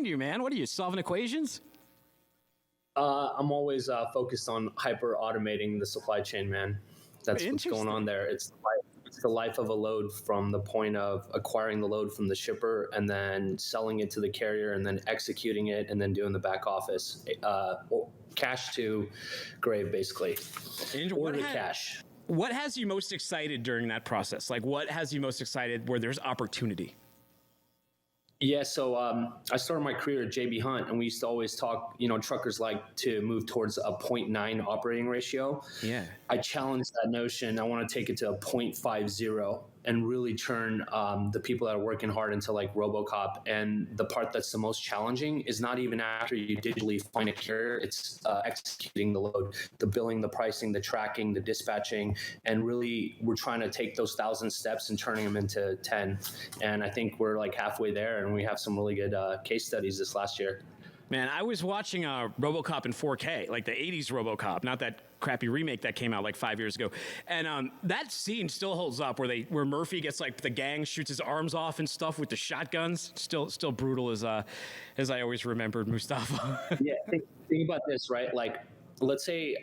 you, man? What are you, solving equations? I'm always focused on hyper automating the supply chain, man. That's what's going on there. It's the life of a load from the point of acquiring the load from the shipper and then selling it to the carrier and then executing it and then doing the back office, cash to grave, basically, or the cash. What has you most excited during that process? Like, what has you most excited where there's opportunity? Yeah, so I started my career at JB Hunt, and we used to always talk, truckers like to move towards a 0.9 operating ratio. Yeah. I challenged that notion. I want to take it to a 0.50 and really turn the people that are working hard into like RoboCop. And the part that's the most challenging is not even after you digitally find a carrier, it's executing the load, the billing, the pricing, the tracking, the dispatching. And really, we're trying to take those 1,000 steps and turning them into 10. And I think we're like halfway there, and we have some really good case studies this last year. Man, I was watching RoboCop in 4K, like the 80s RoboCop, not that crappy remake that came out like 5 years ago. And that scene still holds up where Murphy gets like the gang shoots his arms off and stuff with the shotguns. Still brutal as I always remembered Mustafa. Yeah, think about this, right? Like, let's say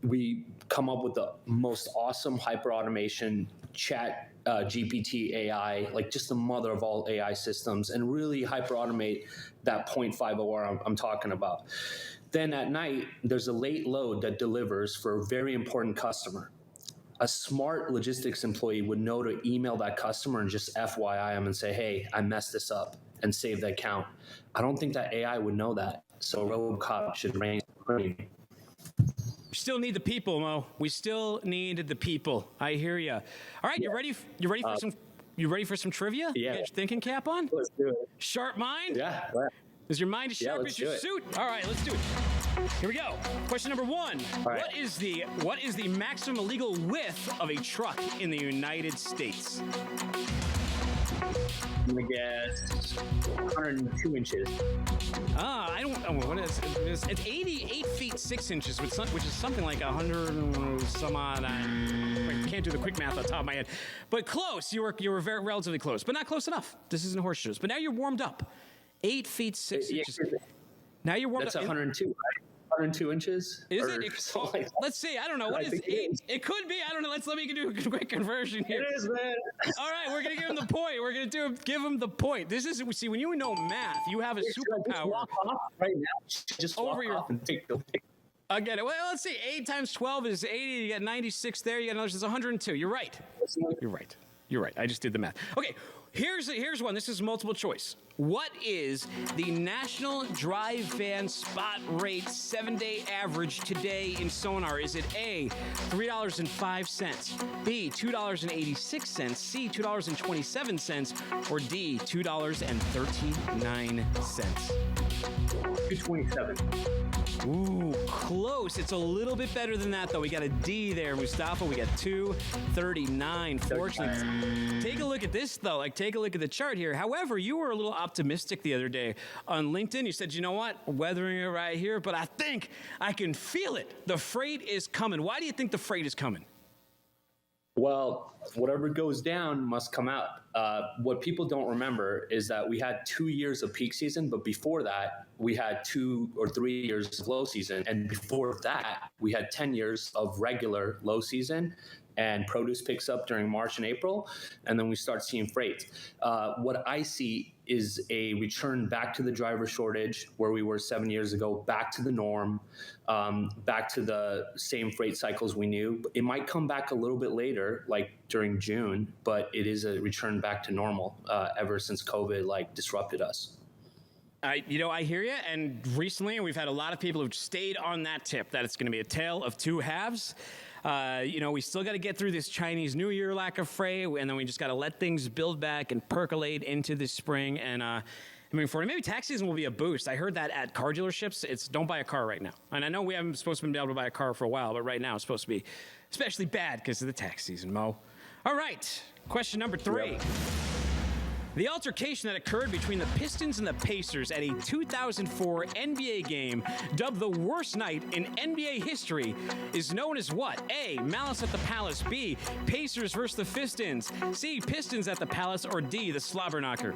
we come up with the most awesome hyper automation chat GPT AI, like just the mother of all AI systems, and really hyper automate that 0.5 I'm talking about. Then at night, there's a late load that delivers for a very important customer. A smart logistics employee would know to email that customer and just FYI them and say, hey, I messed this up, and save the account. I don't think that AI would know that. So RoboCop should reign supreme. We still need the people, Mo. We still need the people. I hear you. All right, you ready? You ready for some? You ready for some trivia? Yeah. You got your thinking cap on? Let's do it. Sharp mind? Yeah. Is your mind as sharp as your suit? All right, let's do it. Here we go. Question number one. Right. What is the maximum legal width of a truck in the United States? I'm gonna guess 102 inches. I don't know. What is it? It's 88 feet 6 inches, which is something like 100 and some odd. I can't do the quick math on the top of my head, but close. You were very relatively close, but not close enough. This isn't horseshoes. But now you're warmed up. 8 feet 6 inches. Now you're warmed up. That's up. 102, right? 102 inches? Is it? Let's see. I don't know. What is 8? It could be. I don't know. Let me do a quick conversion here. It is, man. All right, we're going to give him the point. We're going to give him the point. See, when you know math, you have a superpower. Just walk off right now. Just over walk your off and take the pick. I get it. Well, let's see. 8 times 12 is 80. You got 96 there. You got another. It's 102. You're right. You're right. I just did the math. Okay. Here's one. This is multiple choice. What is the national drive van spot rate 7-day average today in Sonar? Is it A, $3.05, B, $2.86, C, $2.27, or D, $2.39? $2.27. Ooh, close. It's a little bit better than that, though. We got a D there, Mustafa. We got $2.39. Fortunately, take a look at this, though. Take a look at the chart here. However, you were a little optimistic the other day on LinkedIn. You said, you know what? Weathering it right here, but I think I can feel it. The freight is coming. Why do you think the freight is coming? Well, whatever goes down must come out. What people don't remember is that we had 2 years of peak season, but before that, we had 2 or 3 years of low season. And before that, we had 10 years of regular low season. And produce picks up during March and April, and then we start seeing freight. What I see is a return back to the driver shortage where we were 7 years ago, back to the norm, back to the same freight cycles we knew. It might come back a little bit later, like during June, but it is a return back to normal ever since COVID disrupted us. I hear you. And recently, we've had a lot of people who've stayed on that tip that it's going to be a tale of two halves. We still got to get through this Chinese New Year lack of freight, and then we just got to let things build back and percolate into the spring. And maybe tax season will be a boost. I heard that at car dealerships. It's don't buy a car right now. And I know we haven't supposed to be able to buy a car for a while, but right now it's supposed to be especially bad because of the tax season, Mo. All right, question number 3. Yep. The altercation that occurred between the Pistons and the Pacers at a 2004 NBA game, dubbed the worst night in NBA history, is known as what? A, Malice at the Palace. B, Pacers versus the Pistons. C, Pistons at the Palace. Or D, the Slobber Knocker.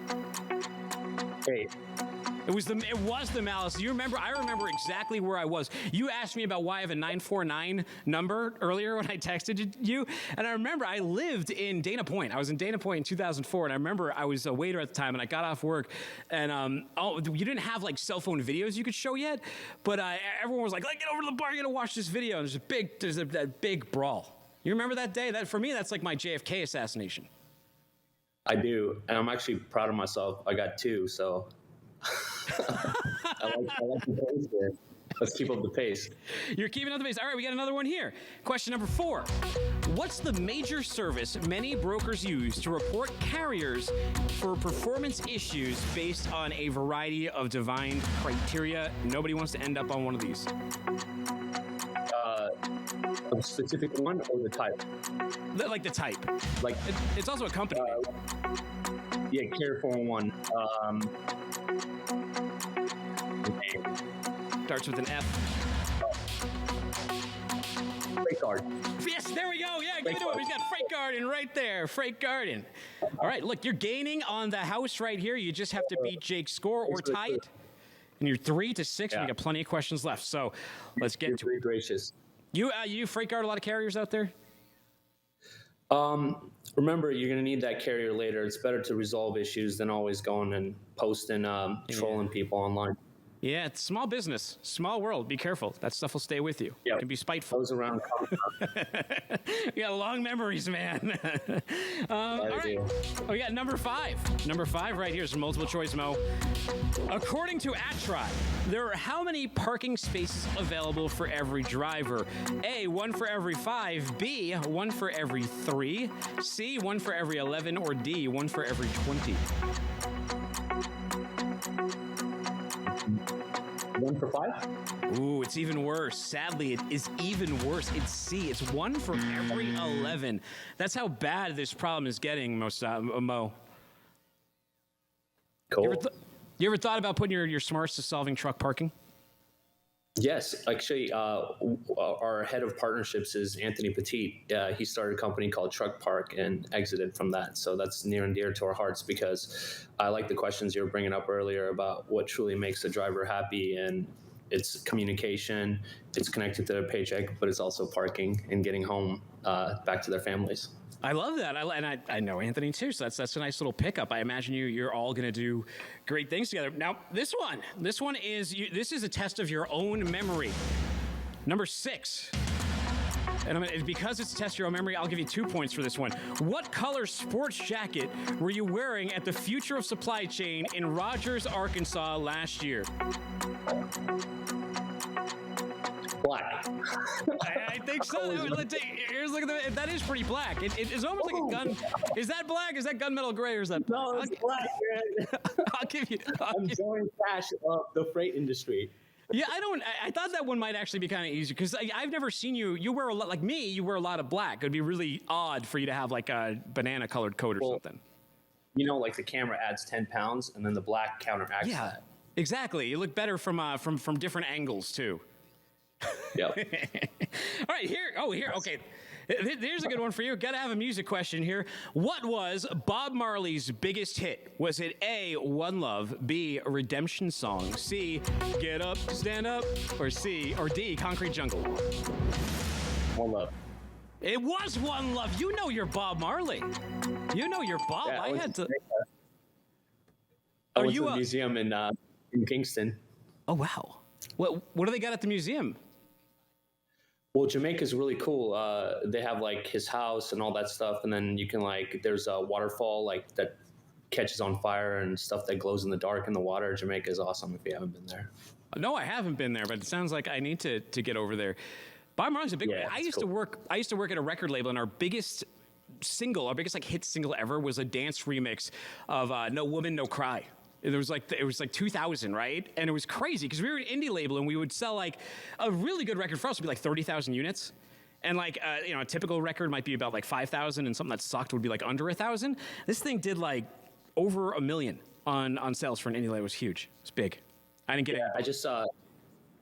A. It was the Malice. You remember? I remember exactly where I was. You asked me about why I have a 949 number earlier when I texted you, and I remember I lived in Dana Point. I was in Dana Point in 2004, and I remember I was a waiter at the time, and I got off work, and you didn't have like cell phone videos you could show yet, but everyone was like, get over to the bar, you gotta watch this video. And there's a big brawl. You remember that day? That for me, that's like my JFK assassination. I do, and I'm actually proud of myself. I got 2, so. I like the pace here. Let's keep up the pace. You're keeping up the pace. All right, we got another one here. Question number 4. What's the major service many brokers use to report carriers for performance issues based on a variety of defined criteria? Nobody wants to end up on one of these. A specific one or the type? Like the type. Like it's also a company. Yeah, Carrier 411. Starts with an F. Freight Guard. Yes, there we go. Yeah, give it to him. He's got Freight Garden right there. Freight Garden. All right, look, you're gaining on the house right here. You just have to beat Jake's score or tie it. And you're 3-6. Yeah. We got plenty of questions left. So let's get to it. Gracious. You Freight Guard a lot of carriers out there? Remember, you're going to need that carrier later. It's better to resolve issues than always going and posting, trolling people online. Yeah, it's small business, small world. Be careful. That stuff will stay with you. Yep. It can be spiteful. Goes around. You got long memories, man. All right. We got number 5. Number 5 right here is multiple choice, Mo. According to AtTry, there are how many parking spaces available for every driver? A, 1 for every 5. B, 1 for every 3. C, 1 for every 11. Or D, 1 for every 20. 1 for 5? Ooh, it's even worse. Sadly, it is even worse. It's C. It's 1 for every 11. That's how bad this problem is getting, Mo. Cool. You ever thought about putting your smarts to solving truck parking? Yes, actually, our head of partnerships is Anthony Petit. He started a company called Truck Park and exited from that. So that's near and dear to our hearts because I like the questions you were bringing up earlier about what truly makes a driver happy. And it's communication, it's connected to their paycheck, but it's also parking and getting home back to their families. I love that. I know Anthony too, so that's a nice little pickup. I imagine you're all going to do great things together. Now, this one is a test of your own memory. Number 6. And because it's a test of your own memory, I'll give you 2 points for this one. What color sports jacket were you wearing at the Future of Supply Chain in Rogers, Arkansas last year? Black. I think so. Here's look at that is pretty black. It's almost like a gun. Is that black? Is that gunmetal gray or is that? No, it's black. I'll give you. I'm showing cash of the freight industry. Yeah, I thought that one might actually be kind of easy because I've never seen you wear a lot like me. You wear a lot of black. It'd be really odd for you to have like a banana colored coat or something. You know, like the camera adds 10 pounds and then the black counteracts that. Exactly. You look better from different angles too. Yep. All right, here. Okay. There's a good one for you. Got to have a music question here. What was Bob Marley's biggest hit? Was it A, One Love, B, Redemption Song, C, Get Up, Stand Up, or D, Concrete Jungle? One Love. It was One Love. You know your Bob Marley. You know your Bob. Yeah, I had to. I went to the museum in Kingston. Oh wow. What do they got at the museum? Well, Jamaica's really cool. They have like his house and all that stuff, and then you can there's a waterfall that catches on fire and stuff that glows in the dark in the water. Jamaica is awesome if you haven't been there. No, I haven't been there, but it sounds like I need to get over there. Bob Marley's a big. Yeah, I used to work at a record label, and our biggest hit single ever was a dance remix of "No Woman, No Cry." It was like 2000, right? And it was crazy because we were an indie label and we would sell like a really good record for us would be like 30,000 units. And a typical record might be about like 5,000 and something that sucked would be like under 1,000. This thing did like over 1 million on sales for an indie label. It was huge. It's big. I didn't get it. I just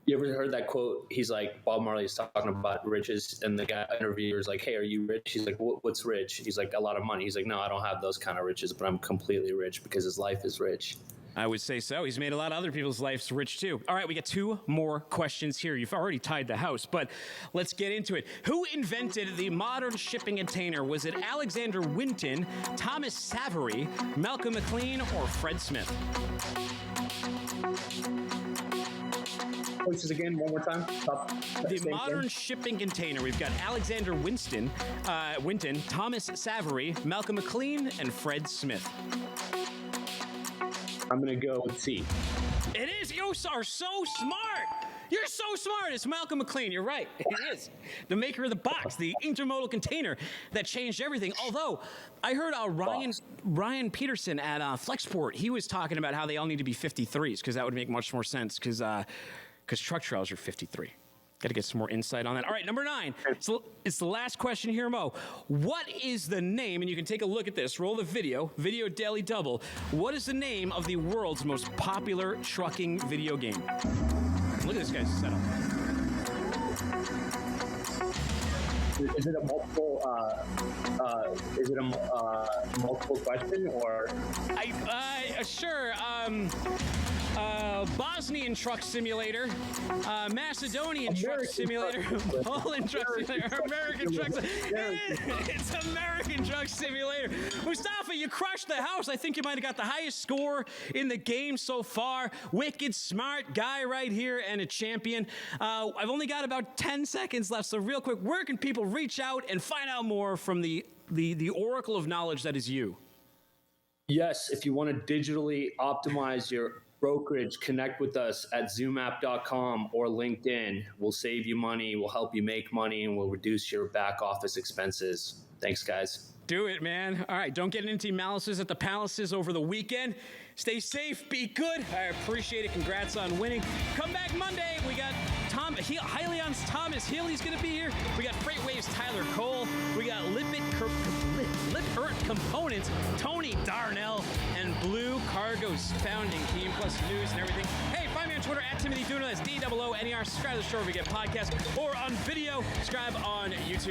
you ever heard that quote? He's like, Bob Marley's talking about riches, and the guy interviewer's like, hey, are you rich? He's like, what's rich? He's like, a lot of money. He's like, no, I don't have those kind of riches, but I'm completely rich because his life is rich. I would say so. He's made a lot of other people's lives rich too. All right, we got 2 more questions here. You've already tied the house, but let's get into it. Who invented the modern shipping container? Was it Alexander Winton, Thomas Savery, Malcolm McLean, or Fred Smith? Choices again, one more time. The modern shipping container. We've got Alexander Winton, Thomas Savery, Malcolm McLean, and Fred Smith. I'm going to go with C. It is. You are so smart. You're so smart. It's Malcolm McLean. You're right. It is. The maker of the box, the intermodal container that changed everything. Although, I heard Ryan Peterson at Flexport, he was talking about how they all need to be 53s because that would make much more sense because truck trailers are 53. Got to get some more insight on that. All right, number 9. It's the last question here, Mo. What is the name, and you can take a look at this, roll the video Daily Double. What is the name of the world's most popular trucking video game? Look at this guy's setup. Is it a multiple? Multiple question or? Sure. Bosnian Truck Simulator, Macedonian Truck Simulator, Poland Truck Simulator, American Truck Simulator. It's American Truck Simulator. Mustafa, you crushed the house. I think you might have got the highest score in the game so far. Wicked smart guy right here and a champion. I've only got about 10 seconds left, so real quick, where can people reach out and find out more from the oracle of knowledge that is you? Yes, if you want to digitally optimize your brokerage, connect with us at ZUUMapp.com or LinkedIn. We'll save you money, we'll help you make money, and we'll reduce your back office expenses. Thanks, guys. Do it, man. All right, don't get into malices at the palaces over the weekend. Stay safe, be good. I appreciate it. Congrats on winning. Come back Monday. We got Hyliion's Thomas Healy's going to be here. We got FreightWaves Tyler Cole. We got Lippert Components, Tony Darnell, and Blue Cargo's founding team, plus news and everything. Hey, find me on Twitter at Timothy Dooner. That's DOONER. Subscribe to the show where we get podcasts or on video. Subscribe on YouTube.